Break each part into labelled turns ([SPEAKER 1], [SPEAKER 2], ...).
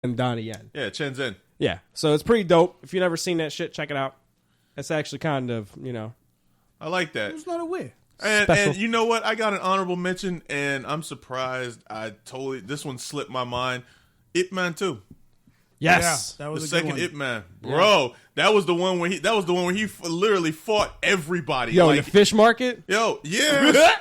[SPEAKER 1] and Donnie Yen.
[SPEAKER 2] Yeah, Chen Zhen.
[SPEAKER 1] Yeah, so it's pretty dope. If you've never seen that shit, check it out. It's actually kind of,
[SPEAKER 2] I like that.
[SPEAKER 3] It's not a way.
[SPEAKER 2] And you know what? I got an honorable mention, and I'm surprised. This one slipped my mind. Ip Man 2.
[SPEAKER 1] Yes,
[SPEAKER 3] yeah, that was
[SPEAKER 2] the
[SPEAKER 3] a
[SPEAKER 2] second
[SPEAKER 3] good one.
[SPEAKER 2] Ip Man, bro. Yeah. That was the one where he literally fought everybody.
[SPEAKER 1] Yo, in the fish market.
[SPEAKER 2] Yo, yeah,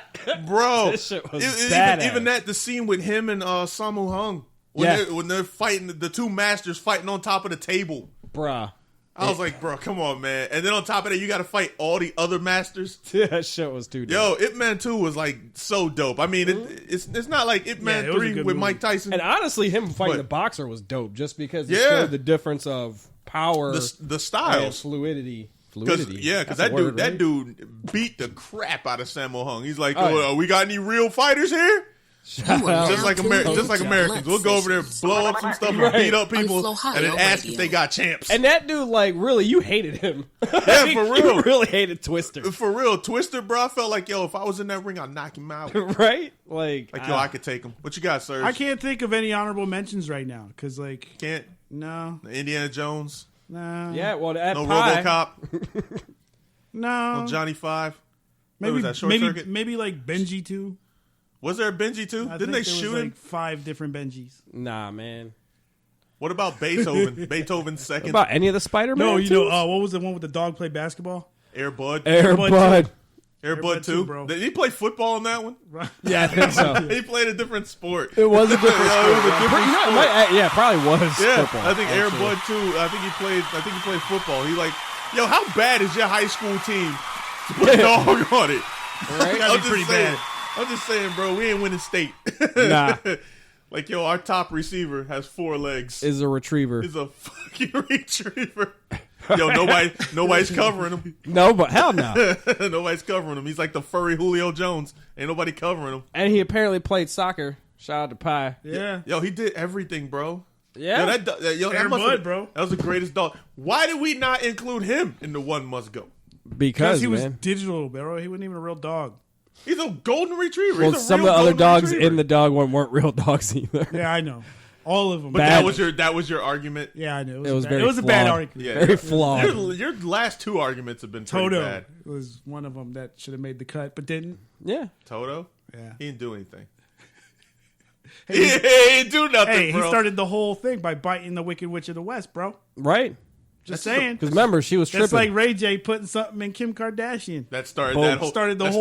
[SPEAKER 2] bro.
[SPEAKER 1] This shit was badass.
[SPEAKER 2] Even the scene with him and Sammo Hung when they're fighting, the two masters fighting on top of the table,
[SPEAKER 1] bruh.
[SPEAKER 2] I was like, bro, come on, man. And then on top of that, you got to fight all the other masters.
[SPEAKER 1] Yeah, that shit was too dope.
[SPEAKER 2] Yo, Ip Man 2 was like so dope. I mean, it's not like Ip Man 3 with
[SPEAKER 3] movie.
[SPEAKER 2] Mike Tyson.
[SPEAKER 1] And honestly, him fighting the boxer was dope just because it showed the difference of power,
[SPEAKER 2] the styles,
[SPEAKER 1] and fluidity.
[SPEAKER 2] Because that dude beat the crap out of Sammo Hung. He's like, we got any real fighters here? Just like Americans. We'll go over there, blow up some stuff, and beat up people, and then ask if they got champs.
[SPEAKER 1] And that dude, like, really, you hated him.
[SPEAKER 2] Yeah, for real.
[SPEAKER 1] You really hated Twister.
[SPEAKER 2] For real. Twister, bro, I felt like, if I was in that ring, I'd knock him out.
[SPEAKER 1] Right? Like,
[SPEAKER 2] I could take him. What you got, Serge?
[SPEAKER 3] I can't think of any honorable mentions right now, because, like...
[SPEAKER 2] Can't?
[SPEAKER 3] No.
[SPEAKER 2] Indiana Jones?
[SPEAKER 3] No.
[SPEAKER 1] Yeah, well, that
[SPEAKER 2] No
[SPEAKER 1] pie.
[SPEAKER 2] RoboCop?
[SPEAKER 3] No.
[SPEAKER 2] No Johnny Five?
[SPEAKER 3] Maybe,
[SPEAKER 2] was that, Short Circuit?
[SPEAKER 3] Maybe like Benji 2.
[SPEAKER 2] Was there a Benji too? Didn't they shoot him?
[SPEAKER 3] Like 5 different Benjis.
[SPEAKER 1] Nah, man.
[SPEAKER 2] What about Beethoven? Beethoven's second.
[SPEAKER 1] What about any of the Spider-Man?
[SPEAKER 3] No, you know, what was the one with the dog play basketball?
[SPEAKER 2] Air Bud.
[SPEAKER 1] Air Bud.
[SPEAKER 2] Air Bud 2, bro. Did he play football in that one?
[SPEAKER 1] Yeah, I think so.
[SPEAKER 2] He played a different sport.
[SPEAKER 1] It was a different sport. Yeah, probably was football.
[SPEAKER 2] I think Air Bud 2, I think he played football. He like, yo, how bad is your high school team to put a dog on it?
[SPEAKER 1] Right?
[SPEAKER 2] I'm just bad. I'm just saying, bro, we ain't winning state.
[SPEAKER 1] Nah.
[SPEAKER 2] Like, yo, our top receiver has 4 legs.
[SPEAKER 1] Is a retriever.
[SPEAKER 2] Is a fucking retriever. Yo, nobody's covering him.
[SPEAKER 1] No, but hell no.
[SPEAKER 2] Nobody's covering him. He's like the furry Julio Jones. Ain't nobody covering him.
[SPEAKER 1] And he apparently played soccer. Shout out to Pie.
[SPEAKER 3] Yeah.
[SPEAKER 2] Yo, he did everything, bro.
[SPEAKER 3] Air
[SPEAKER 1] Yeah.
[SPEAKER 3] Bud, bro.
[SPEAKER 2] That was the greatest dog. Why did we not include him in the One Must Go?
[SPEAKER 1] Because
[SPEAKER 3] he was digital, bro. He wasn't even a real dog.
[SPEAKER 2] He's a golden retriever.
[SPEAKER 1] Well, some of the other dogs in the dog one weren't real dogs either.
[SPEAKER 3] Yeah, I know. All of them.
[SPEAKER 2] But that was your argument.
[SPEAKER 3] Yeah, I know.
[SPEAKER 1] It was
[SPEAKER 3] a bad argument.
[SPEAKER 2] Yeah,
[SPEAKER 1] very flawed.
[SPEAKER 2] Your last 2 arguments have been pretty
[SPEAKER 3] Toto
[SPEAKER 2] bad.
[SPEAKER 3] was one of them that should have made the cut, but didn't.
[SPEAKER 1] Yeah.
[SPEAKER 2] Toto?
[SPEAKER 3] Yeah.
[SPEAKER 2] He didn't do anything. He didn't do nothing,
[SPEAKER 3] Hey,
[SPEAKER 2] bro.
[SPEAKER 3] he started the whole thing by biting the Wicked Witch of the West, bro.
[SPEAKER 1] Right.
[SPEAKER 3] Just saying.
[SPEAKER 1] Because remember, she was tripping.
[SPEAKER 3] That's like Ray J putting something in Kim Kardashian.
[SPEAKER 2] That started
[SPEAKER 1] Boom.
[SPEAKER 2] that whole
[SPEAKER 3] Started that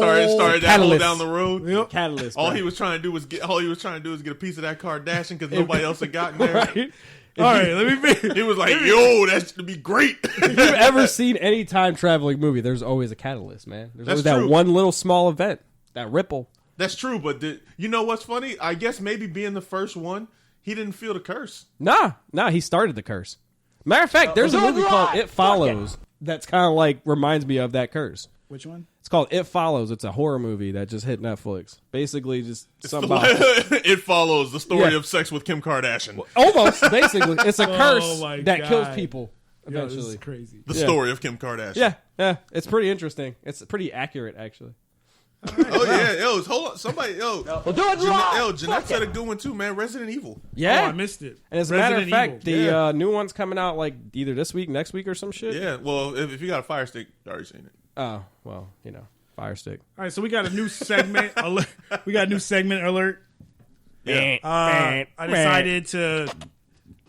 [SPEAKER 2] whole down the road.
[SPEAKER 3] Yep.
[SPEAKER 1] Catalyst.
[SPEAKER 2] All
[SPEAKER 1] bro.
[SPEAKER 2] he was trying to do was get a piece of that Kardashian because nobody else had gotten there.
[SPEAKER 1] Right?
[SPEAKER 3] All right, let me be.
[SPEAKER 2] He was like, "Yo, that's gonna be great."
[SPEAKER 1] If you've ever seen any time traveling movie, there's always a catalyst, man. There's always
[SPEAKER 2] That's
[SPEAKER 1] that
[SPEAKER 2] true.
[SPEAKER 1] one little small event, that ripple.
[SPEAKER 2] That's true, but you know what's funny? I guess maybe being the first one, he didn't feel the curse.
[SPEAKER 1] Nah, he started the curse. Matter of fact, there's a movie called It Follows that's kind of like reminds me of that curse.
[SPEAKER 3] Which one?
[SPEAKER 1] It's called It Follows. It's a horror movie that just hit Netflix. Basically, just
[SPEAKER 2] It follows the story
[SPEAKER 1] Yeah.
[SPEAKER 2] of sex with Kim Kardashian.
[SPEAKER 1] Almost, basically. It's a curse
[SPEAKER 3] my
[SPEAKER 1] that kills
[SPEAKER 3] God.
[SPEAKER 1] people
[SPEAKER 3] Yo, this
[SPEAKER 1] eventually.
[SPEAKER 3] is crazy.
[SPEAKER 2] The story of Kim Kardashian.
[SPEAKER 1] Yeah. It's pretty interesting. It's pretty accurate, actually.
[SPEAKER 2] Oh yeah, yo, hold on, somebody, yo,
[SPEAKER 4] Well, do it live.
[SPEAKER 2] Jeanette said a good one too, man. Resident Evil.
[SPEAKER 1] Yeah.
[SPEAKER 3] Oh, I missed it.
[SPEAKER 1] And as a
[SPEAKER 3] Resident
[SPEAKER 1] matter of fact,
[SPEAKER 3] Evil.
[SPEAKER 1] the new one's coming out like either this week, next week, or some shit.
[SPEAKER 2] Yeah, well, if you got a Fire Stick, you already seen it.
[SPEAKER 1] Oh, well, Fire Stick.
[SPEAKER 3] All right, so we got a new segment. We got a new segment alert.
[SPEAKER 2] Yeah,
[SPEAKER 3] I decided to,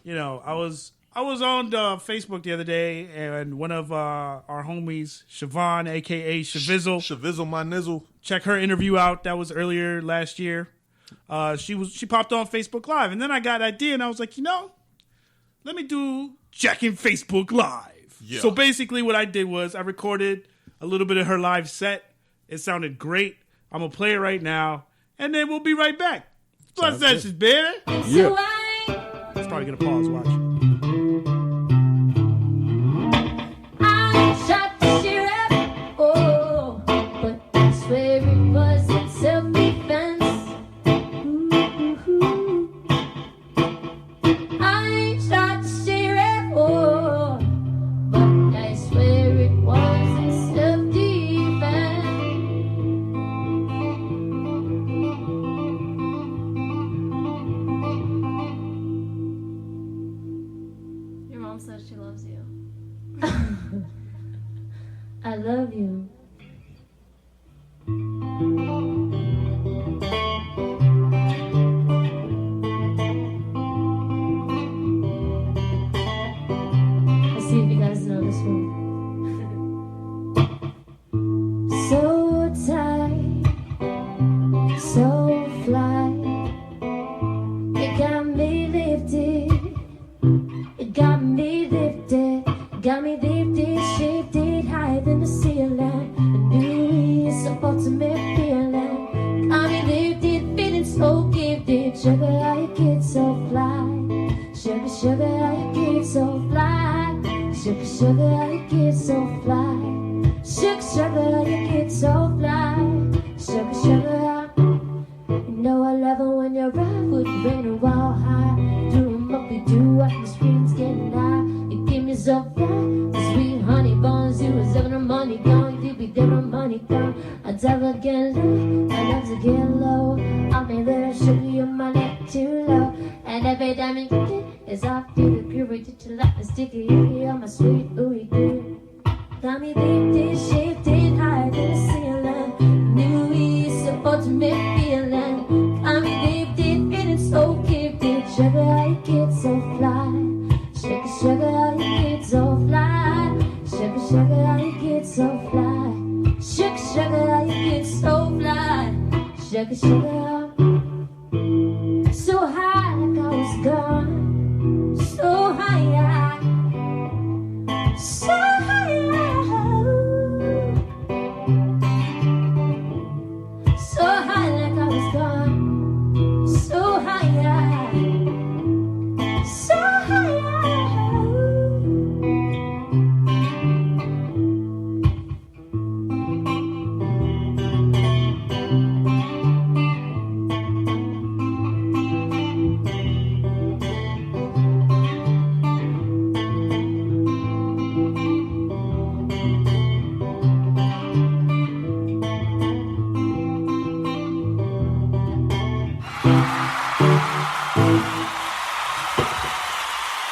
[SPEAKER 3] I was on Facebook the other day, and one of our homies, Siobhan, a.k.a. Shavizzle.
[SPEAKER 2] Shavizzle my nizzle.
[SPEAKER 3] Check her interview out. That was earlier last year. She popped on Facebook Live, and then I got an idea, and I was like, let me do checking Facebook Live.
[SPEAKER 2] Yeah.
[SPEAKER 3] So basically what I did was I recorded a little bit of her live set. It sounded great. I'm going to play it right now, and then we'll be right back. Plus Sessions, baby.
[SPEAKER 1] Yeah.
[SPEAKER 3] It's probably going to pause. Watch.
[SPEAKER 5] I shot the sheriff, oh, but I swear it was in self-defense. I shot the sheriff, oh, but I swear it was in self-defense. that she loves you. I love you. Let's see if you guys know this one. So tight, so fly. You got me lifted. You got me lifted. Got me lifted, shifted higher than the ceiling. A new is the ultimate feeling. Got me lifted, feeling so gifted. Sugar, how you get so fly. Sugar, sugar, how you get so fly. Sugar, sugar, how you get so fly. Sugar, sugar, how you get so fly. Sugar, sugar, how. You know I love it when you ride with the rain and wild high. Do 'em up, you do, I can screams getting high. You give me so fly, sweet honey bones. You was having the money gone, you be there, the money gone. I never get low, I love to get low. I'll be there, sugar, you're my neck too low. And every time you get it, it's off to the purity to like the sticky. You're my sweet, ooey good. Got me lifted, shifted higher than the ceiling. New is the ultimate feeling. Got me lifted, feeling so gifted. Sugar, how you get so fly. Sugar, sugar, how you get so fly. Sugar, sugar, how you get so fly. Sugar, sugar, how you get so fly. Sugar, sugar, so high like I was gone. So high, so high, so high like I was gone. So high, so high.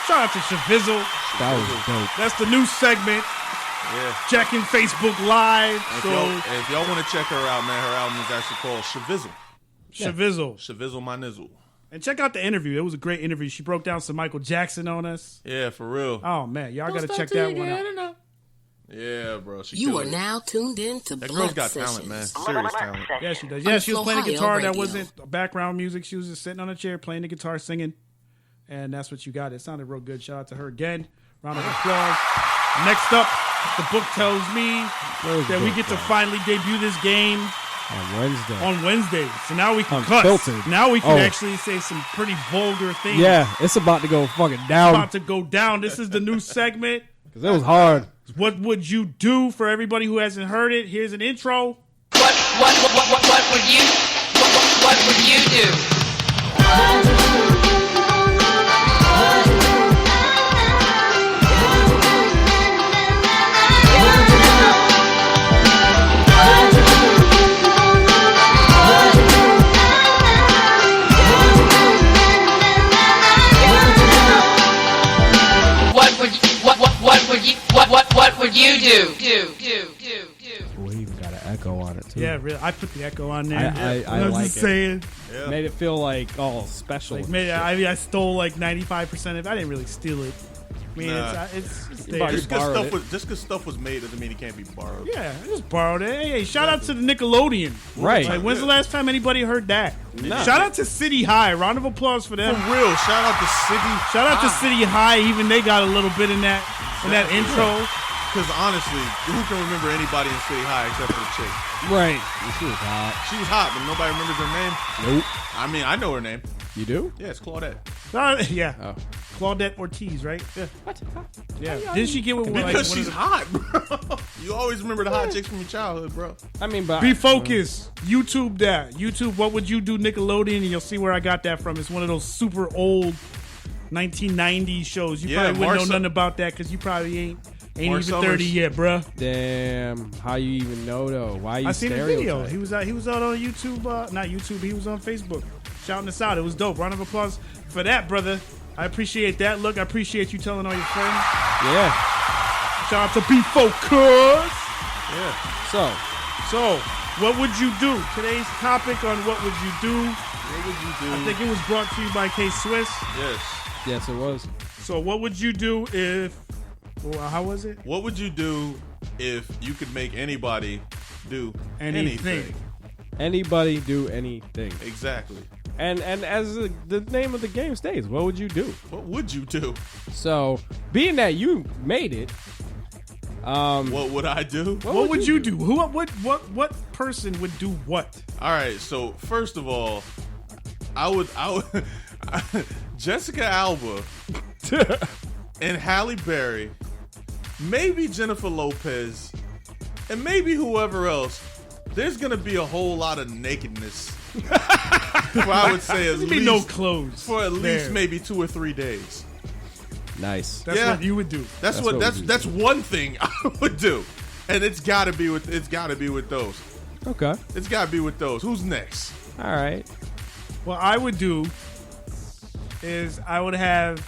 [SPEAKER 3] Shout out to Shavizzle.
[SPEAKER 1] That was dope.
[SPEAKER 3] That's the new segment.
[SPEAKER 2] Yeah.
[SPEAKER 3] Checking Facebook Live.
[SPEAKER 2] And
[SPEAKER 3] So
[SPEAKER 2] if y'all want to check her out, man, her album is actually called Shavizzle.
[SPEAKER 3] Shavizzle.
[SPEAKER 2] Shavizzle my nizzle.
[SPEAKER 3] And check out the interview. It was a great interview. She broke down some Michael Jackson on us.
[SPEAKER 2] Yeah, for real.
[SPEAKER 3] Oh man, y'all gotta check that one out.
[SPEAKER 2] Yeah, bro. She
[SPEAKER 4] You
[SPEAKER 2] killed
[SPEAKER 4] are
[SPEAKER 2] it.
[SPEAKER 4] now tuned in to
[SPEAKER 2] That
[SPEAKER 4] Blood
[SPEAKER 2] girl's got
[SPEAKER 4] Sessions.
[SPEAKER 2] talent, man. Serious talent.
[SPEAKER 3] Yeah, she does. Yeah, she was playing the
[SPEAKER 4] Ohio
[SPEAKER 3] guitar. That
[SPEAKER 4] Radio.
[SPEAKER 3] wasn't background music. She was just sitting on a chair playing the guitar, singing, and that's what you got. It sounded real good. Shout out to her again. Round of applause. Next up, the book tells me that we get to finally debut this game
[SPEAKER 1] On Wednesday.
[SPEAKER 3] So now we can cuss.
[SPEAKER 1] Unfiltered.
[SPEAKER 3] Now we can
[SPEAKER 1] Oh.
[SPEAKER 3] actually say some pretty vulgar things.
[SPEAKER 1] Yeah, it's about to go fucking down.
[SPEAKER 3] About to go down. This is the new segment.
[SPEAKER 1] Because it was hard.
[SPEAKER 3] What would you do? For everybody who hasn't heard it, here's an intro.
[SPEAKER 6] What would you do? What would you do?
[SPEAKER 1] We even got an echo on it too.
[SPEAKER 3] Yeah, really. I put the echo on there.
[SPEAKER 1] I
[SPEAKER 3] was
[SPEAKER 1] like
[SPEAKER 3] just
[SPEAKER 1] it.
[SPEAKER 3] saying.
[SPEAKER 2] Yeah.
[SPEAKER 1] Made it feel like all special.
[SPEAKER 3] Like,
[SPEAKER 1] and
[SPEAKER 3] maybe,
[SPEAKER 1] shit.
[SPEAKER 3] I still like 95% of it. I didn't really steal it. I mean,
[SPEAKER 2] Nah.
[SPEAKER 3] it's
[SPEAKER 1] You
[SPEAKER 3] there.
[SPEAKER 2] Just
[SPEAKER 1] borrowed it.
[SPEAKER 2] because stuff was made doesn't mean it can't be borrowed.
[SPEAKER 3] Yeah, I just borrowed it. Hey, shout out to the Nickelodeon.
[SPEAKER 1] Right.
[SPEAKER 3] Like, when's the last time anybody heard that?
[SPEAKER 1] Nah.
[SPEAKER 3] Shout out to City High. Round of applause for
[SPEAKER 2] For
[SPEAKER 3] them.
[SPEAKER 2] real, shout out to City.
[SPEAKER 3] Shout out to City High. Even they got a little bit in that intro.
[SPEAKER 2] Because honestly, who can remember anybody in City High except for the chick?
[SPEAKER 1] Right. She was hot.
[SPEAKER 2] She was hot, but nobody remembers her name.
[SPEAKER 1] Nope.
[SPEAKER 2] I mean, I know her name.
[SPEAKER 1] You do?
[SPEAKER 2] Yeah, it's Claudette.
[SPEAKER 3] Yeah.
[SPEAKER 1] Oh.
[SPEAKER 3] Claudette Ortiz, right?
[SPEAKER 2] Yeah.
[SPEAKER 1] What?
[SPEAKER 3] Yeah. Didn't she get with like
[SPEAKER 2] Because
[SPEAKER 3] one
[SPEAKER 2] she's
[SPEAKER 3] of the,
[SPEAKER 2] hot, bro. You always remember the hot chicks from your childhood, bro.
[SPEAKER 1] I mean, but
[SPEAKER 3] Be focused. YouTube that. YouTube, what would you do, Nickelodeon? And you'll see where I got that from. It's one of those super old 1990s shows. You
[SPEAKER 2] Yeah,
[SPEAKER 3] probably wouldn't know
[SPEAKER 2] Marsa-
[SPEAKER 3] nothing about that because you probably ain't
[SPEAKER 2] Mark
[SPEAKER 3] even
[SPEAKER 2] Summers.
[SPEAKER 3] 30 yet, bruh.
[SPEAKER 1] damn, how you even know though? Why you
[SPEAKER 3] I seen the video.
[SPEAKER 1] stereotype?
[SPEAKER 3] He was out on YouTube. Not YouTube. He was on Facebook shouting us out. It was dope. Round of applause for that, brother. I appreciate that. Look, I appreciate you telling all your friends.
[SPEAKER 1] Yeah.
[SPEAKER 3] Shout out to Be Focused.
[SPEAKER 1] Yeah.
[SPEAKER 3] So, what would you do? Today's topic on what would you do?
[SPEAKER 2] What would you do?
[SPEAKER 3] I think it was brought to you by K-Swiss.
[SPEAKER 2] Yes.
[SPEAKER 1] Yes, it was.
[SPEAKER 3] So, what would you do if... Well, how was it?
[SPEAKER 2] What would you do if you could make anybody do anything?
[SPEAKER 1] Anybody do anything.
[SPEAKER 2] Exactly.
[SPEAKER 1] And as the name of the game states, what would you do?
[SPEAKER 2] What would you do?
[SPEAKER 1] So, being that you made it,
[SPEAKER 2] what would I do?
[SPEAKER 3] What would you do? What person would do what?
[SPEAKER 2] All right. So first of all, I would Jessica Alba and Halle Berry, maybe Jennifer Lopez, and maybe whoever else. There's gonna be a whole lot of nakedness. I would say at least
[SPEAKER 3] no clothes
[SPEAKER 2] for at least maybe 2 or 3 days.
[SPEAKER 1] Nice.
[SPEAKER 3] That's what you would do.
[SPEAKER 2] That's one thing I would do, and it's got to be with those.
[SPEAKER 1] Okay.
[SPEAKER 2] It's got to be with those. Who's next?
[SPEAKER 1] All right.
[SPEAKER 3] What I would do is I would have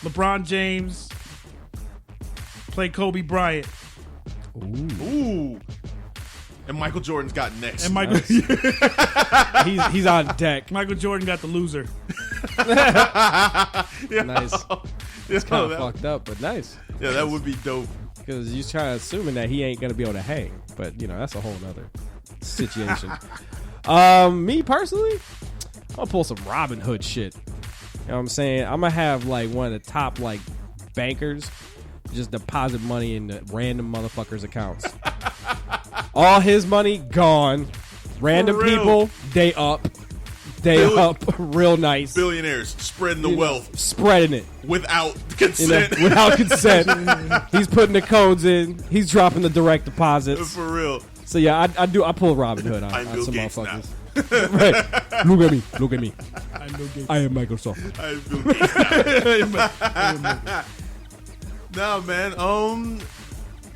[SPEAKER 3] LeBron James play Kobe Bryant.
[SPEAKER 2] Ooh. And Michael Jordan's got next.
[SPEAKER 3] And Michael,
[SPEAKER 1] He's on deck.
[SPEAKER 3] Michael Jordan got the loser.
[SPEAKER 1] Nice. It's kind of fucked up, but nice.
[SPEAKER 2] Yeah, that would be dope.
[SPEAKER 1] Because you're trying to assuming that he ain't gonna be able to hang, but that's a whole nother situation. Me personally, I'm gonna pull some Robin Hood shit. You know what I'm saying? I'm gonna have like one of the top like bankers just deposit money in the random motherfuckers' accounts. All his money gone. Random people, they up. Real nice.
[SPEAKER 2] Billionaires spreading the wealth.
[SPEAKER 1] Spreading it.
[SPEAKER 2] Without consent.
[SPEAKER 1] Without consent. He's putting the codes in. He's dropping the direct deposits.
[SPEAKER 2] For real.
[SPEAKER 1] So yeah, I pull Robin Hood on
[SPEAKER 2] I'm Bill
[SPEAKER 1] some
[SPEAKER 2] Gates
[SPEAKER 1] motherfuckers.
[SPEAKER 2] Now.
[SPEAKER 1] Right. Look at me.
[SPEAKER 3] I'm Bill Gates.
[SPEAKER 1] I am Microsoft.
[SPEAKER 2] I'm Bill Gates now. Nah, man.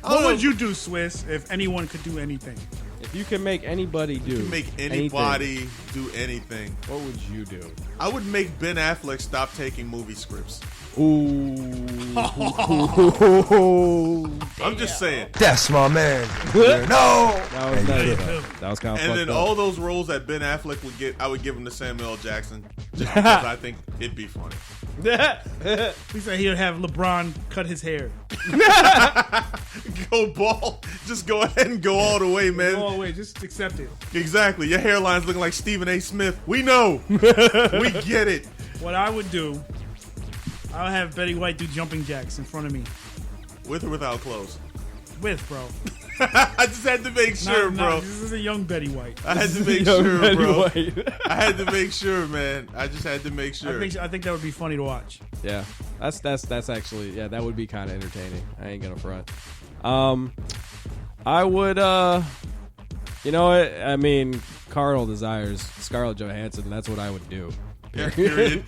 [SPEAKER 3] What would you do, Swiss, if anyone could do anything?
[SPEAKER 1] If you can make anybody do
[SPEAKER 2] Anybody do anything.
[SPEAKER 1] what would you do?
[SPEAKER 2] I would make Ben Affleck stop taking movie scripts.
[SPEAKER 1] Ooh.
[SPEAKER 2] I'm just saying.
[SPEAKER 4] That's my man. No.
[SPEAKER 1] That was nice. That was kind of
[SPEAKER 2] And
[SPEAKER 1] fucked
[SPEAKER 2] then
[SPEAKER 1] up.
[SPEAKER 2] all those roles that Ben Affleck would get, I would give them to Samuel L. Jackson. Just because I think it'd be funny.
[SPEAKER 3] He said he would have LeBron cut his hair.
[SPEAKER 2] Go ball. Just go ahead and go all the way, man.
[SPEAKER 3] Oh, wait, just accept it.
[SPEAKER 2] Exactly. Your hairline's looking like Stephen A. Smith. We know. We get it.
[SPEAKER 3] What I would do, I would have Betty White do jumping jacks in front of me.
[SPEAKER 2] With or without clothes?
[SPEAKER 3] With, bro.
[SPEAKER 2] I just had to make sure, bro.
[SPEAKER 3] This is a young Betty White.
[SPEAKER 2] I had to make sure, bro. I had to make sure, man. I just had to make sure.
[SPEAKER 3] I think that would be funny to watch.
[SPEAKER 1] Yeah, that's actually that would be kind of entertaining. I ain't gonna front. I would you know what? I mean, Carl desires Scarlett Johansson. That's what I would do.
[SPEAKER 2] Yeah, period.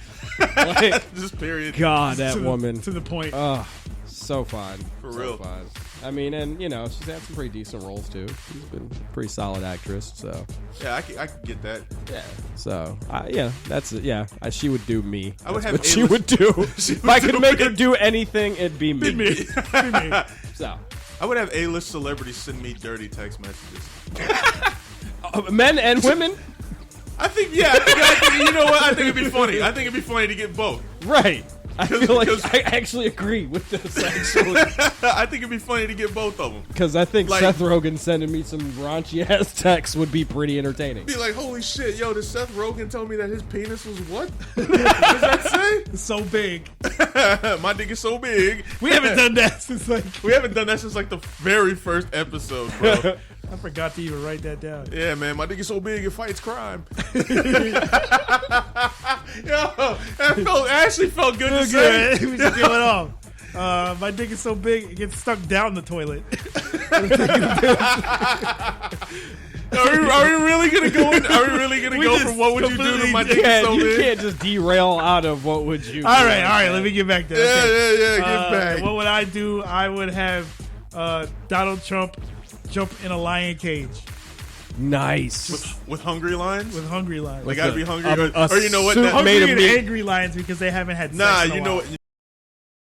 [SPEAKER 2] Just period.
[SPEAKER 1] God, that woman
[SPEAKER 3] To the point.
[SPEAKER 1] Oh, so fine.
[SPEAKER 2] For
[SPEAKER 1] so
[SPEAKER 2] real.
[SPEAKER 1] Fine. I mean, and she's had some pretty decent roles too. She's been a pretty solid actress. So
[SPEAKER 2] Yeah, I could get that.
[SPEAKER 1] yeah. So that's it. Yeah, she would do me.
[SPEAKER 2] I would
[SPEAKER 1] That's
[SPEAKER 2] have
[SPEAKER 1] what she would do. If I could make her do anything, it'd be me.
[SPEAKER 3] me.
[SPEAKER 1] So
[SPEAKER 2] I would have A-list celebrities send me dirty text messages.
[SPEAKER 1] men and women.
[SPEAKER 2] I think, you know what? I think it'd be funny. I think it'd be funny to get both.
[SPEAKER 1] Right. I feel like I actually agree with this, actually.
[SPEAKER 2] I think it'd be funny to get both of them.
[SPEAKER 1] Because I think
[SPEAKER 2] Like-
[SPEAKER 1] Seth Rogen sending me some raunchy-ass texts would be pretty entertaining.
[SPEAKER 2] Be like, holy shit, yo, did Seth Rogen tell me that his penis was what? What does that say?
[SPEAKER 3] It's so big.
[SPEAKER 2] My dick is so big.
[SPEAKER 3] We haven't done that since
[SPEAKER 2] We haven't done that since like the very first episode, bro.
[SPEAKER 3] I forgot to even write that down.
[SPEAKER 2] Yeah, man, my dick is so big it fights crime. Yo, that actually felt good to say.
[SPEAKER 3] We should give it off. My dick is so big it gets stuck down the toilet.
[SPEAKER 2] Are we really gonna go? Are we really gonna go from what would you do to my dick is so
[SPEAKER 1] you
[SPEAKER 2] big?
[SPEAKER 1] can't just derail out of what would you do.
[SPEAKER 3] All right. Let me get back to that.
[SPEAKER 2] Yeah. Get back.
[SPEAKER 3] What would I do? I would have Donald Trump jump in a lion cage.
[SPEAKER 1] Nice.
[SPEAKER 2] With hungry lions?
[SPEAKER 3] With hungry lions.
[SPEAKER 2] They gotta be hungry.
[SPEAKER 1] A
[SPEAKER 2] Or you know what?
[SPEAKER 1] suit
[SPEAKER 3] Hungry
[SPEAKER 1] made of
[SPEAKER 3] and
[SPEAKER 1] meat.
[SPEAKER 3] angry lions because they haven't had sex
[SPEAKER 2] Nah,
[SPEAKER 3] in a
[SPEAKER 2] you know
[SPEAKER 3] while.
[SPEAKER 2] what?